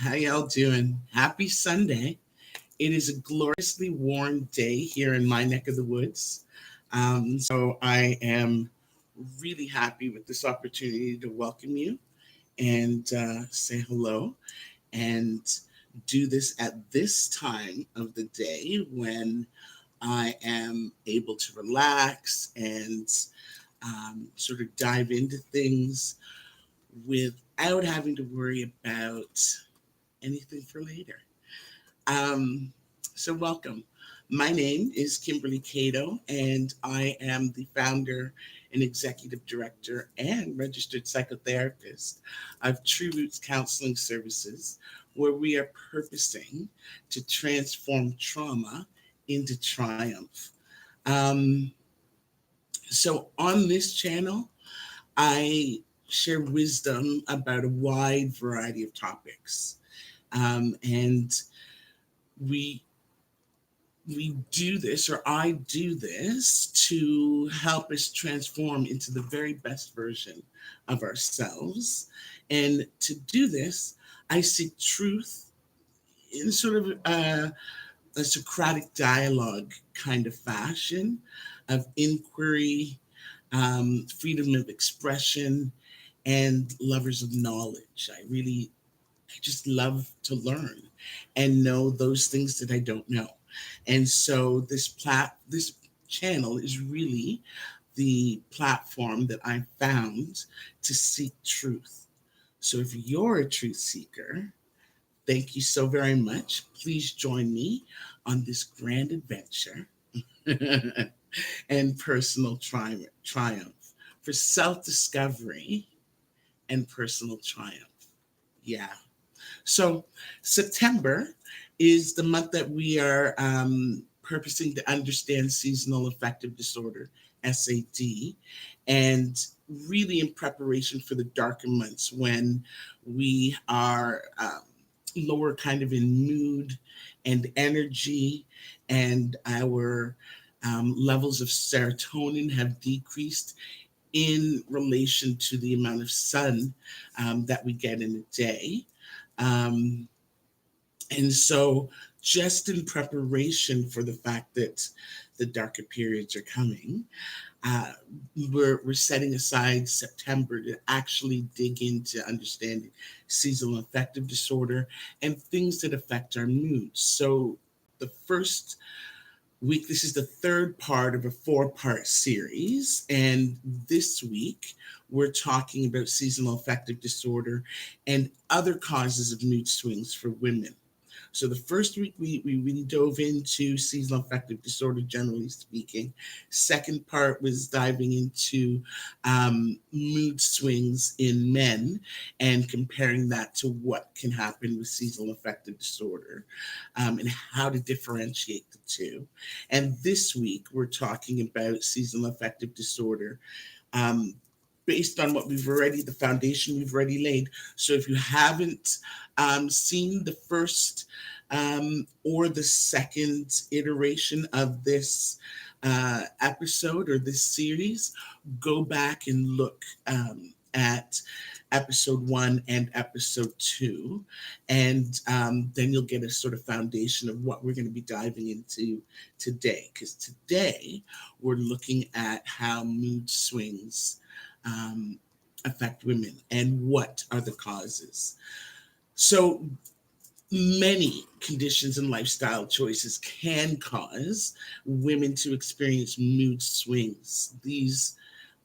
How y'all doing? Happy Sunday. It is a gloriously warm day here in my neck of the woods. So I am really happy with this opportunity to welcome you and say hello and do this at this time of the day when I am able to relax and sort of dive into things without having to worry about anything for later. Um, so, welcome. My name is Kimberly Cato, and I am the founder and executive director and registered psychotherapist of True Roots Counseling Services, where we are purposing to transform trauma into triumph. Um, on this channel, I share wisdom about a wide variety of topics. And we we do this, or I do this, to help us transform into the very best version of ourselves. And to do this, I seek truth in sort of a Socratic dialogue kind of fashion of inquiry, freedom of expression, and lovers of knowledge. I just love to learn and know those things that I don't know. And so this channel is really the platform that I found to seek truth. So if you're a truth seeker, thank you so very much. Please join me on this grand adventure and personal triumph for self-discovery and personal triumph. Yeah. So September is the month that we are purposing to understand seasonal affective disorder, S.A.D, and really in preparation for the darker months when we are lower kind of in mood and energy, and our levels of serotonin have decreased in relation to the amount of sun that we get in a day. Um, and so, just in preparation for the fact that the darker periods are coming, uh, we're setting aside September to actually dig into understanding seasonal affective disorder and things that affect our moods. So, the first week, this is the third part of a four-part series. And this week, we're talking about seasonal affective disorder and other causes of mood swings for women. So the first week, we really dove into seasonal affective disorder, generally speaking. Second part was diving into mood swings in men and comparing that to what can happen with seasonal affective disorder, and how to differentiate the two. And this week, we're talking about seasonal affective disorder, um, based on the foundation we've already laid. So if you haven't seen the first or the second iteration of this episode or this series, go back and look at episode 1 and episode 2, and then you'll get a sort of foundation of what we're going to be diving into today, because today we're looking at how mood swings affect women and what are the causes. So many conditions and lifestyle choices can cause women to experience mood swings. These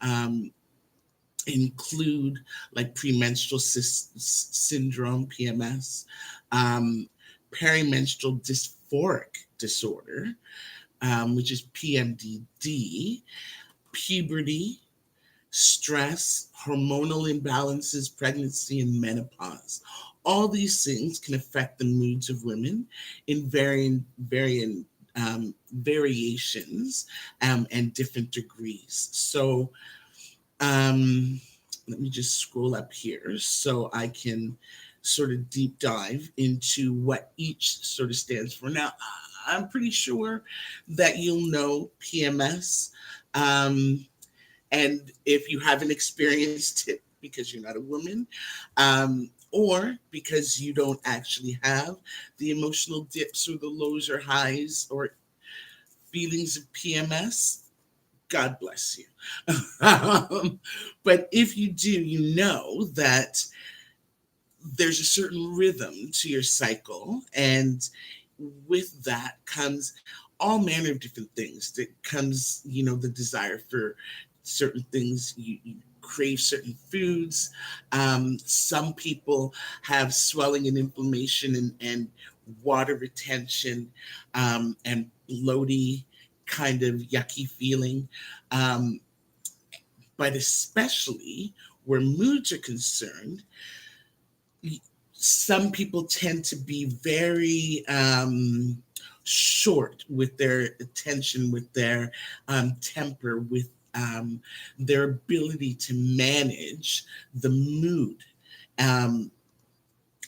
um, include like premenstrual syndrome, PMS, um, perimenstrual dysphoric disorder, which is PMDD, puberty, stress, hormonal imbalances, pregnancy, and menopause. All these things can affect the moods of women in varying variations and different degrees. So let me just scroll up here so I can sort of deep dive into what each sort of stands for. Now, I'm pretty sure that you'll know PMS. And if you haven't experienced it because you're not a woman, or because you don't actually have the emotional dips or the lows or highs or feelings of PMS, God bless you. But if you do, you know that there's a certain rhythm to your cycle, and with that comes all manner of different things. That comes, the desire for certain things. You crave certain foods. Some people have swelling and inflammation and water retention, and bloaty kind of yucky feeling. um, but especially where moods are concerned, some people tend to be very short with their attention, with their temper, with their ability to manage the mood. Um,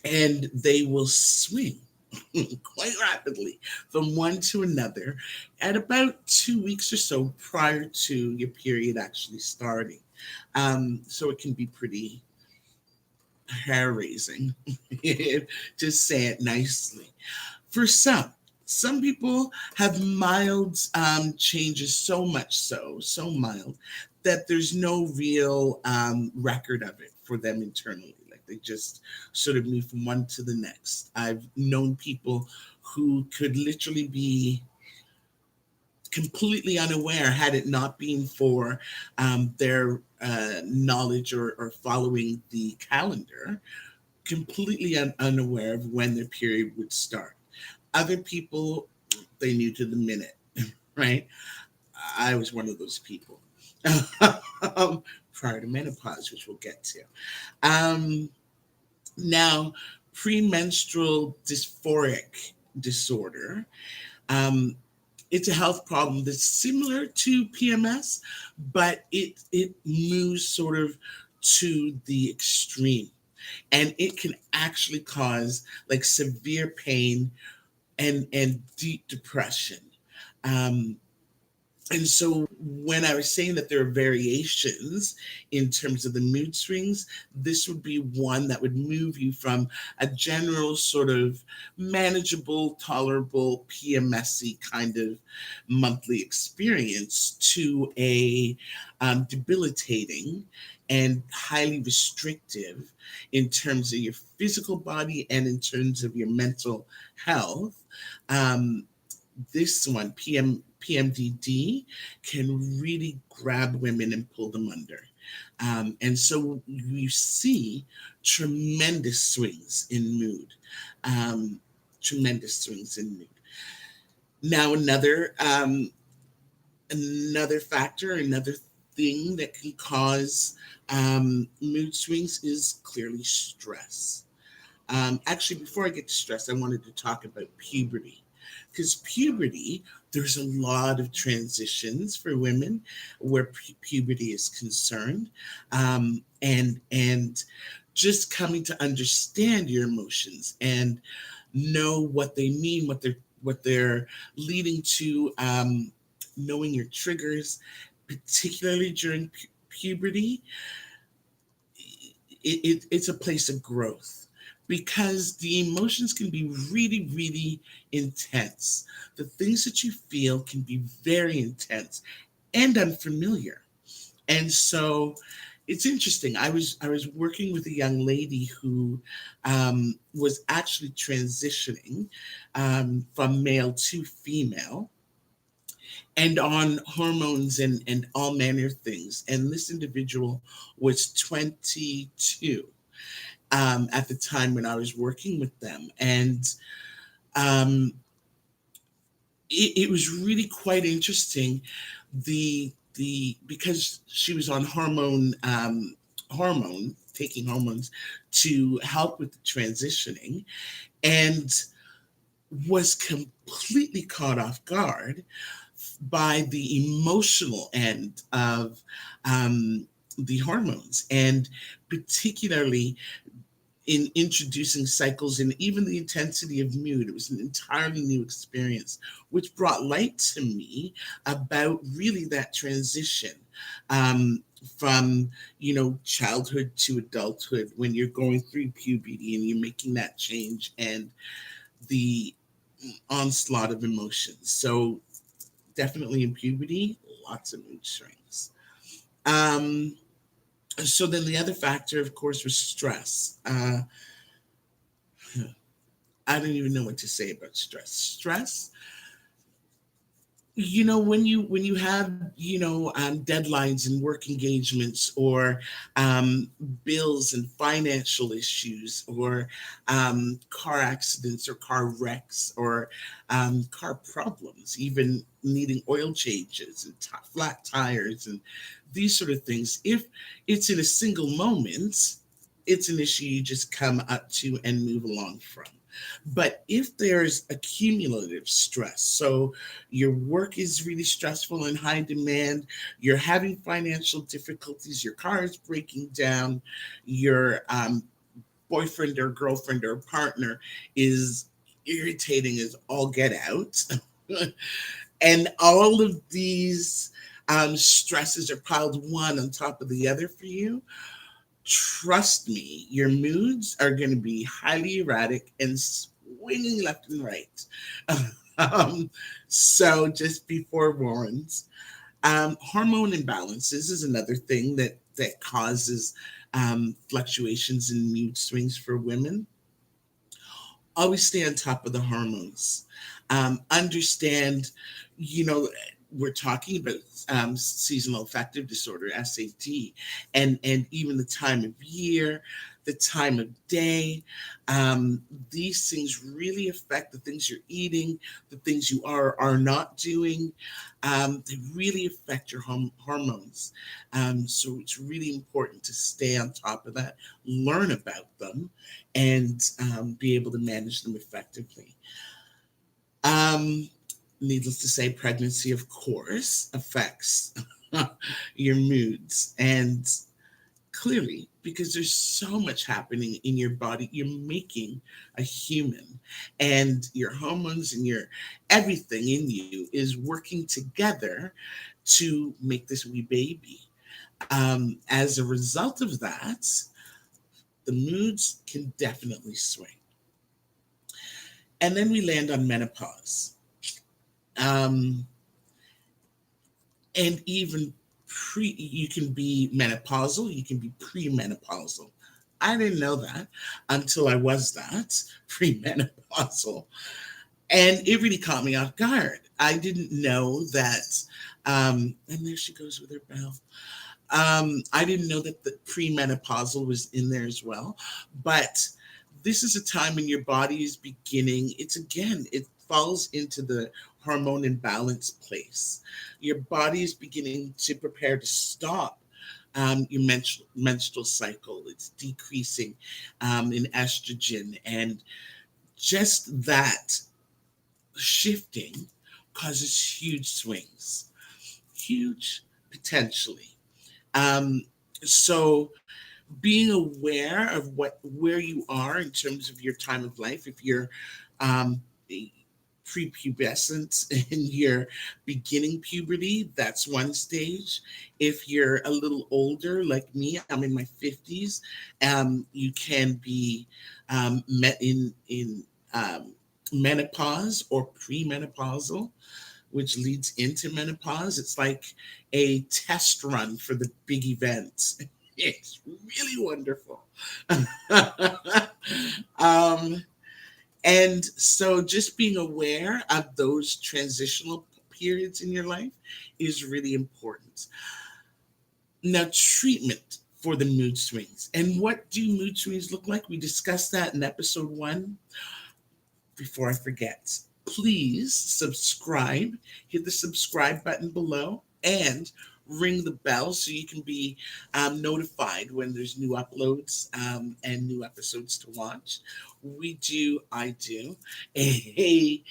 and they will swing quite rapidly from one to another at about 2 weeks or so prior to your period actually starting. So it can be pretty hair raising, to say it nicely. For some people have mild changes, so much so mild, that there's no real record of it for them internally. Like they just sort of move from one to the next. I've known people who could literally be completely unaware, had it not been for their knowledge or following the calendar, completely unaware of when their period would start. Other people, they knew to the minute, right? I was one of those people prior to menopause, which we'll get to. Um, Now, premenstrual dysphoric disorder. Um, it's a health problem that's similar to PMS, but it moves sort of to the extreme, and it can actually cause like severe pain and deep depression. Um, and so when I was saying that there are variations in terms of the mood swings, this would be one that would move you from a general sort of manageable, tolerable, PMSy kind of monthly experience to a debilitating and highly restrictive in terms of your physical body and in terms of your mental health. Um, this one, PMDD, can really grab women and pull them under. And so you see tremendous swings in mood. Um, Tremendous swings in mood. Now, another factor, another thing that can cause mood swings is clearly stress. Actually, before I get to stress, I wanted to talk about puberty. Because puberty, there's a lot of transitions for women where puberty is concerned, and just coming to understand your emotions and know what they mean, what they're leading to, knowing your triggers, particularly during puberty. It's a place of growth because the emotions can be really, really intense. The things that you feel can be very intense and unfamiliar. And so it's interesting. I was working with a young lady who was actually transitioning from male to female and on hormones and all manner of things. And this individual was 22 at the time when I was working with them. And um, it was really quite interesting. The because she was on hormone taking hormones to help with the transitioning, and was completely caught off guard by the emotional end of the hormones, and particularly in introducing cycles and even the intensity of mood. It was an entirely new experience, which brought light to me about really that transition. um, from childhood to adulthood, when you're going through puberty and you're making that change, and the onslaught of emotions. So definitely in puberty, lots of mood swings. Um, so then the other factor, of course, was stress. I don't even know what to say about stress. Stress, when you have deadlines and work engagements, or um, bills and financial issues, or car accidents or car wrecks, or car problems, even needing oil changes and flat tires and these sort of things. If it's in a single moment, it's an issue you just come up to and move along from. But if there's accumulative stress, so your work is really stressful and high demand, you're having financial difficulties, your car is breaking down, your boyfriend or girlfriend or partner is irritating as all get out, and all of these stresses are piled one on top of the other for you, trust me, your moods are going to be highly erratic and swinging left and right. um, so just be forewarned. Hormone imbalances is another thing that causes fluctuations in mood swings for women. Always stay on top of the hormones. Understand, you know, we're talking about seasonal affective disorder, SAD, and even the time of year, the time of day. Um, these things really affect the things you're eating, the things you are not doing. They really affect your hormones. So it's really important to stay on top of that, learn about them, and be able to manage them effectively. Um, Needless to say, pregnancy, of course, affects your moods. And clearly, because there's so much happening in your body, you're making a human, and your hormones and your everything in you is working together to make this wee baby. As a result of that, the moods can definitely swing. And then we land on menopause. Um, and even you can be menopausal, you can be premenopausal. I didn't know that until I was that premenopausal. And it really caught me off guard. I didn't know that. And there she goes with her bell. I didn't know that the premenopausal was in there as well. But this is a time when your body is beginning, it falls into the hormone imbalance place. Your body is beginning to prepare to stop your menstrual cycle. It's decreasing in estrogen, and just that shifting causes huge swings, huge potentially. Um, so being aware of where you are in terms of your time of life, if you're um, prepubescent and you're beginning puberty, that's one stage. If you're a little older, like me, I'm in my 50s, you can be met in menopause or premenopausal, which leads into menopause. It's like a test run for the big events. It's really wonderful. um, and so just being aware of those transitional periods in your life is really important. Now, treatment for the mood swings. And what do mood swings look like? We discussed that in episode 1. Before I forget, please subscribe, hit the subscribe button below, and ring the bell so you can be notified when there's new uploads and new episodes to watch. I do a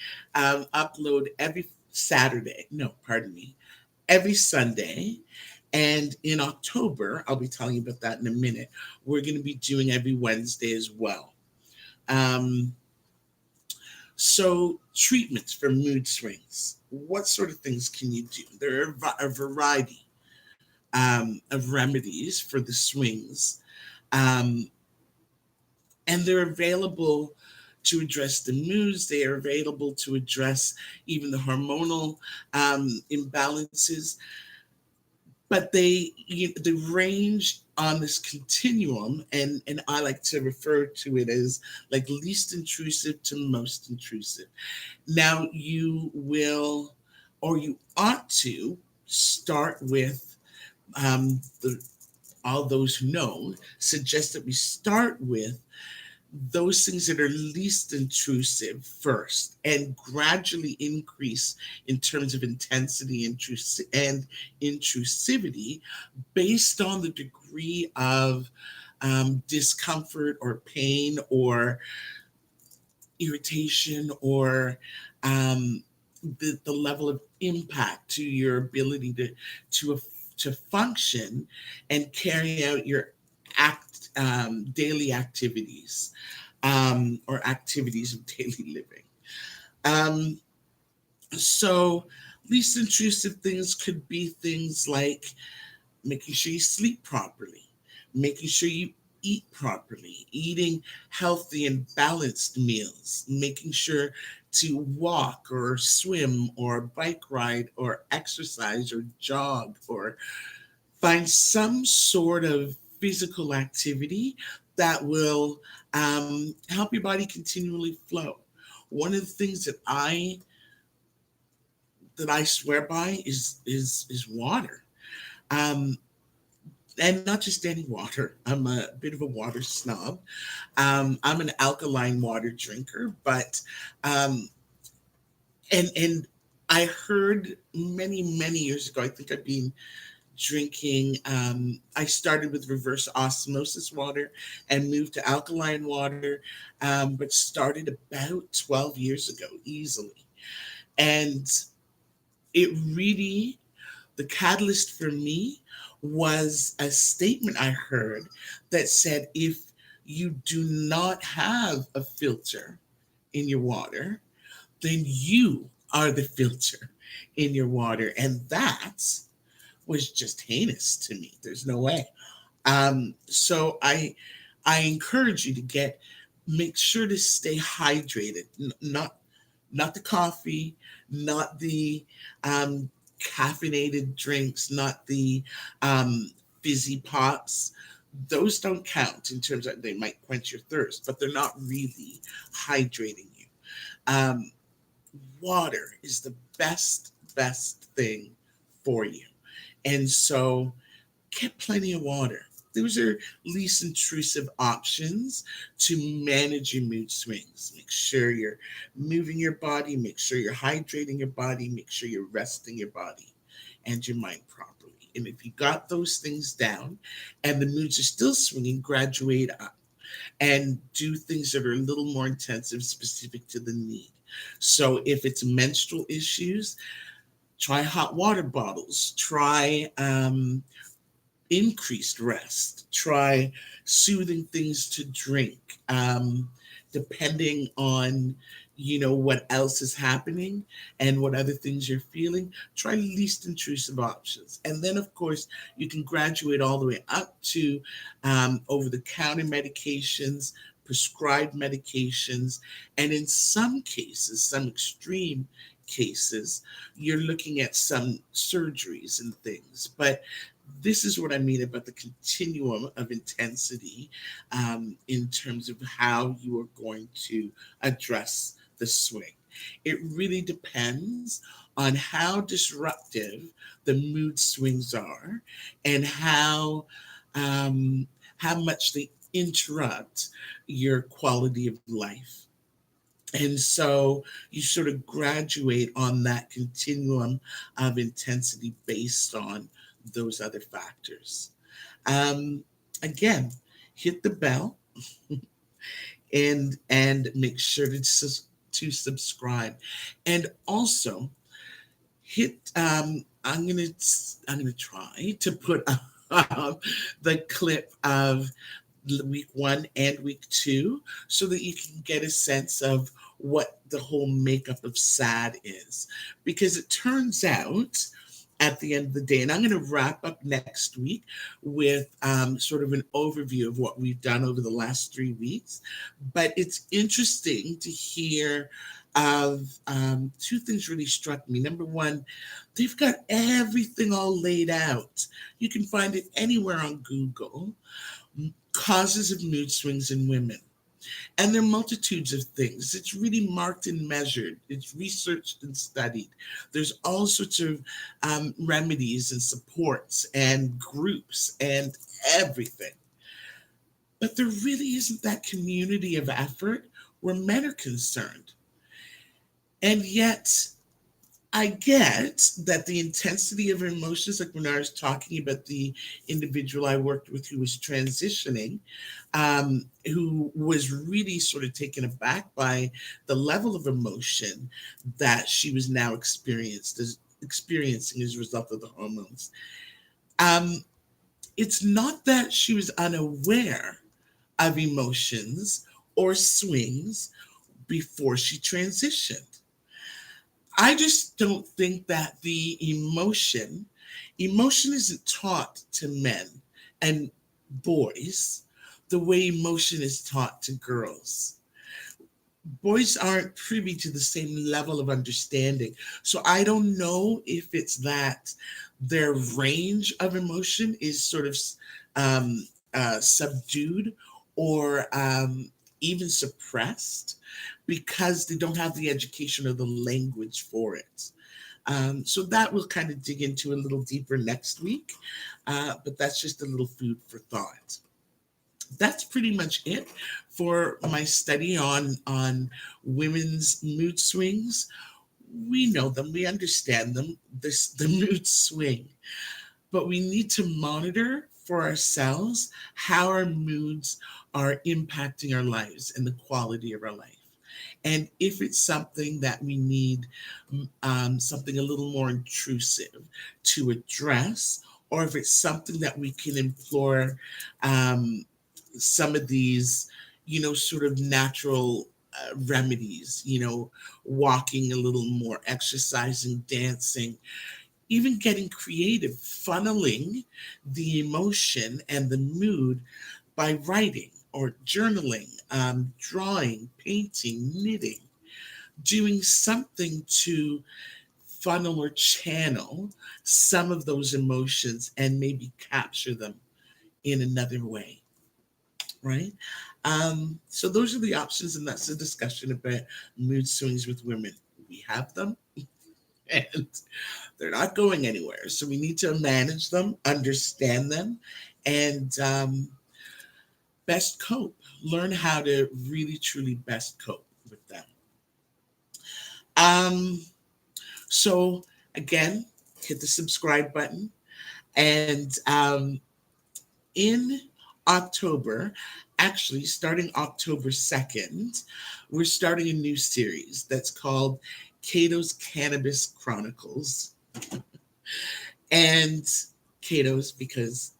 upload every Saturday. No, pardon me, every Sunday. And in October, I'll be telling you about that in a minute. We're going to be doing every Wednesday as well. Um, so, treatments for mood swings. What sort of things can you do? There are a variety. of remedies for the swings. Um, and they're available to address the moods. They are available to address even the hormonal imbalances. But they range on this continuum, and I like to refer to it as like least intrusive to most intrusive. Now you will, or you ought to, start with the all those who know suggest that we start with those things that are least intrusive first and gradually increase in terms of intensity and intrusivity based on the degree of discomfort or pain or irritation or um, the level of impact to your ability to to function and carry out your daily activities or activities of daily living. Um, so, least intrusive things could be things like making sure you sleep properly, making sure you eat properly, eating healthy and balanced meals, making sure to walk or swim or bike ride or exercise or jog or find some sort of physical activity that will help your body continually flow. One of the things that I swear by is water. Um, and not just any water. I'm a bit of a water snob. I'm an alkaline water drinker, but um, and I heard many years ago. I think I've been drinking. I started with reverse osmosis water and moved to alkaline water, but started about 12 years ago, easily. And it really, the catalyst for me was a statement I heard that said, if you do not have a filter in your water, then you are the filter in your water. And that was just heinous to me. There's no way. So I encourage you to make sure to stay hydrated. Not the coffee, not the um, caffeinated drinks, not the um, fizzy pops. Those don't count in terms of they might quench your thirst, but they're not really hydrating you. Um, Water is the best thing for you, and so get plenty of water. Those are least intrusive options to manage your mood swings. Make sure you're moving your body, make sure you're hydrating your body, make sure you're resting your body and your mind properly. And if you got those things down and the moods are still swinging, graduate up and do things that are a little more intensive, specific to the need. So if it's menstrual issues, try hot water bottles, try increased rest, try soothing things to drink, depending on what else is happening and what other things you're feeling. Try least intrusive options, and then of course you can graduate all the way up to over-the-counter medications, prescribed medications, and in some cases, some extreme cases, you're looking at some surgeries and things. But this is what I mean about the continuum of intensity in terms of how you are going to address the swing. It really depends on how disruptive the mood swings are and um, how much they interrupt your quality of life. And so you sort of graduate on that continuum of intensity based on those other factors. Um, Again, hit the bell and make sure to subscribe, and also hit. I'm gonna try to put the clip of week 1 and week 2 so that you can get a sense of what the whole makeup of S.A.D is, because it turns out at the end of the day. And I'm going to wrap up next week with sort of an overview of what we've done over the last 3 weeks. But it's interesting to hear of two things really struck me. Number one, they've got everything all laid out. You can find it anywhere on Google. Causes of mood swings in women. And there are multitudes of things. It's really marked and measured. It's researched and studied. There's all sorts of remedies and supports and groups and everything. But there really isn't that community of effort where men are concerned. And yet, I get that the intensity of emotions, like when I was talking about the individual I worked with who was transitioning, who was really sort of taken aback by the level of emotion that she was now experiencing as a result of the hormones. Um, it's not that she was unaware of emotions or swings before she transitioned. I just don't think that emotion isn't taught to men and boys the way emotion is taught to girls. Boys aren't privy to the same level of understanding. So I don't know if it's that their range of emotion is sort of subdued or even suppressed because they don't have the education or the language for it. So that we'll kind of dig into a little deeper next week, but that's just a little food for thought. That's pretty much it for my study on women's mood swings. We know them, we understand them. This the mood swing, but we need to monitor for ourselves how our moods are impacting our lives and the quality of our life. And if it's something that we need something a little more intrusive to address, or if it's something that we can implore um, some of these, sort of natural remedies, walking a little more, exercising, dancing, even getting creative, funneling the emotion and the mood by writing or journaling, drawing, painting, knitting, doing something to funnel or channel some of those emotions and maybe capture them in another way, right? So those are the options, and that's the discussion about mood swings with women. We have them, and they're not going anywhere. So we need to manage them, understand them, and best cope. Learn how to really, truly best cope with them. Um, so again, hit the subscribe button, and in October, actually starting October 2nd, we're starting a new series that's called Cato's Cannabis Chronicles. And Cato's because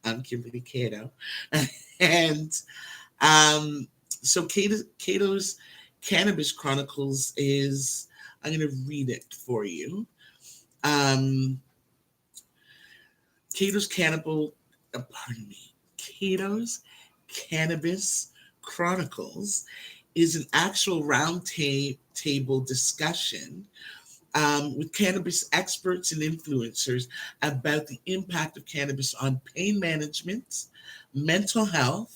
I'm Kimberly Cato. And so Cato's Cannabis Chronicles is, I'm going to read it for you. Um, Cato's Cannibal, pardon me, Cato's Cannabis Chronicles is an actual table discussion with cannabis experts and influencers about the impact of cannabis on pain management, mental health,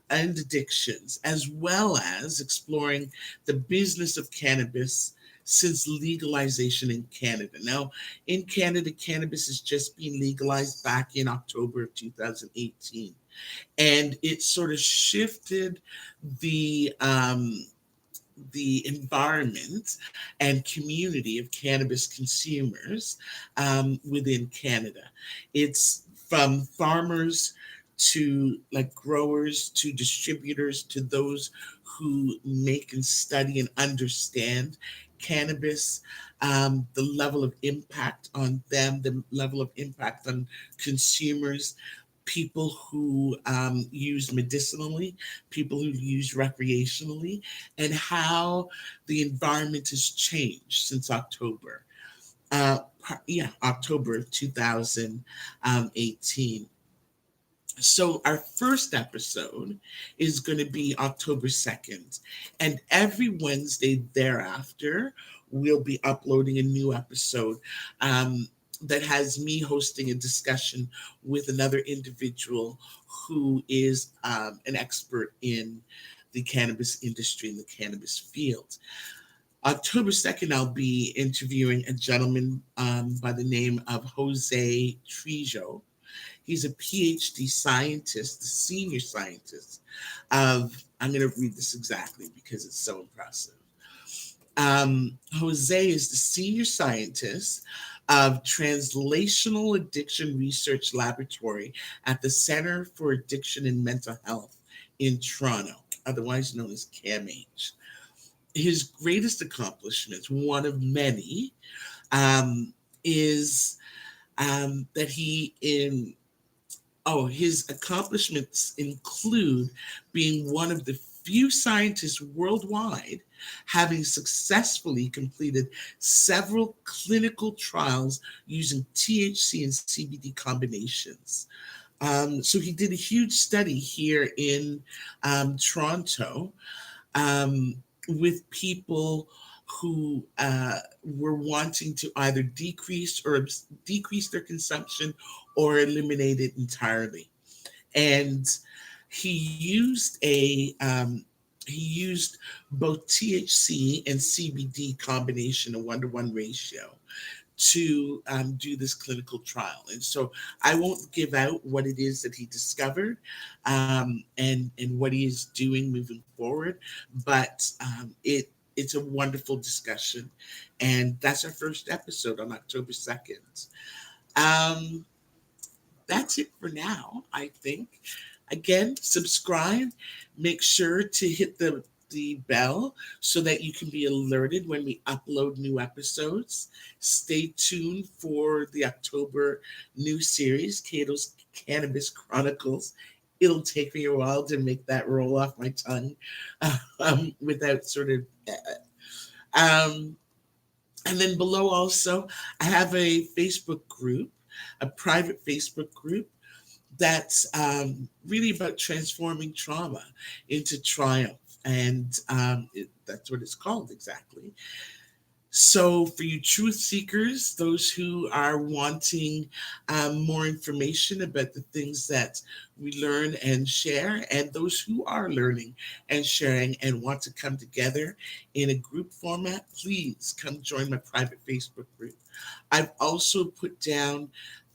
and addictions, as well as exploring the business of cannabis since legalization in Canada. Now, in Canada, cannabis has just been legalized back in October of 2018, and it sort of shifted the um, the environment and community of cannabis consumers within Canada. It's from farmers to like growers to distributors to those who make and study and understand cannabis, the level of impact on them, the level of impact on consumers, people who use medicinally, people who use recreationally, and how the environment has changed since October. October 2018. So our first episode is going to be October 2nd, and every Wednesday thereafter we'll be uploading a new episode that has me hosting a discussion with another individual who is an expert in the cannabis industry, in the cannabis field. October 2nd, I'll be interviewing a gentleman by the name of Jose Trijo. He's a PhD scientist, the senior scientist I'm going to read this exactly because it's so impressive. Jose is the senior scientist of Translational Addiction Research Laboratory at the Center for Addiction and Mental Health in Toronto, otherwise known as CAMH. His greatest accomplishments, one of many, is that his accomplishments include being one of the few scientists worldwide having successfully completed several clinical trials using THC and CBD combinations. So he did a huge study here in Toronto with people who were wanting to either decrease their consumption or eliminate it entirely. And he used both THC and CBD combination, a 1-to-1 ratio, to do this clinical trial. And so I won't give out what it is that he discovered and what he is doing moving forward, but it's a wonderful discussion. And that's our first episode on October 2nd. Um, that's it for now, I think. Again, subscribe. Make sure to hit the bell so that you can be alerted when we upload new episodes. Stay tuned for the October new series, Cato's Cannabis Chronicles. It'll take me a while to make that roll off my tongue without sort of. Um, and then below also, I have a Facebook group, a private Facebook group that's really about transforming trauma into triumph. And that's what it's called exactly. So, for you truth seekers, those who are wanting more information about the things that we learn and share, and those who are learning and sharing and want to come together in a group format, please come join my private Facebook group. I've also put down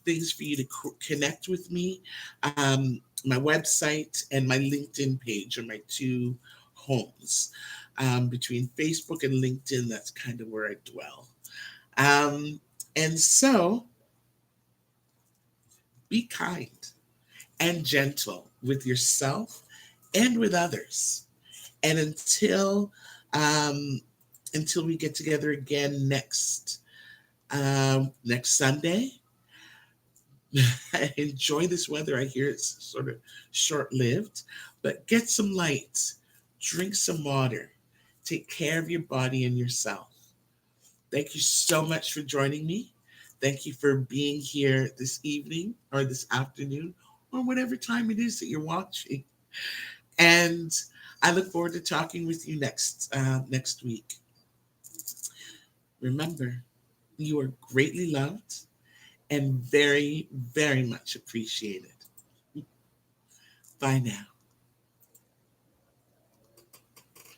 things for you to connect with me. My website and my LinkedIn page are my two homes. Between Facebook and LinkedIn, that's kind of where I dwell. And so be kind and gentle with yourself and with others. And um, until we get together again next Sunday, enjoy this weather. I hear it's sort of short lived, but get some light, drink some water, take care of your body and yourself. Thank you so much for joining me. Thank you for being here this evening or this afternoon or whatever time it is that you're watching. And I look forward to talking with you next week. Remember, you are greatly loved and very, very much appreciated. Bye now.